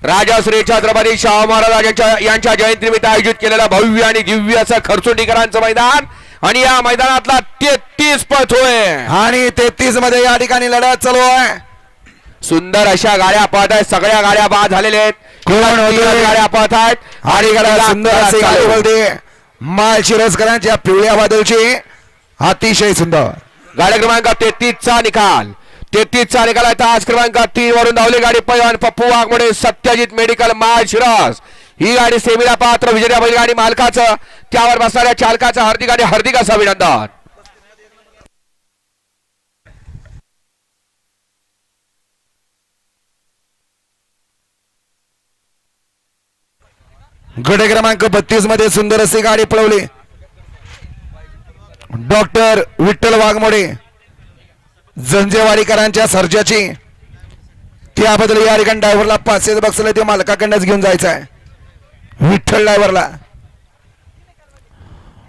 राजश्री छत्रपती शाहू महाराज यांच्या जयंतीनिमित्त आयोजित केलेला भव्य आणि दिव्य असं खरसुंडीकरांचं मैदान आणि या मैदानातला 33 पथ होय आणि 33 मध्ये या ठिकाणी लढत चालू आहे। सुंदर अशा गाड्या पळत आहेत, सगळ्या गाड्या बाद झालेल्या आहेत, गाड्या पळत आहेत आणि सुंदर अशी गाडी बोलते माळशिरसकरांच्या पिवळ्या बादलची अतिशय सुंदर गाड्या क्रमांक 33 चा निकाल 33 चा निकाल आहे। तास क्रमांक 3 वरून धावली गाडी पैलवान पप्पू वाघमोडे सत्यजित मेडिकल माळशिरस। ही गाडी सेमीला पात्र विजया बैलगाडी मालकाचं त्यावर बसणाऱ्या चालकाचं हार्दिक असं अभिनंदन। गट क्रमांक 32 मध्ये सुंदर अशी गाडी पळवली डॉक्टर विठ्ठल वाघमोडे जंजेवाडीकरांच्या सर्जाची। त्याबद्दल या ठिकाणी ड्रायव्हरला 500 बक्षीस ते मालकाकडनंच घेऊन जायचं आहे विठ्ठल ड्रायव्हरला।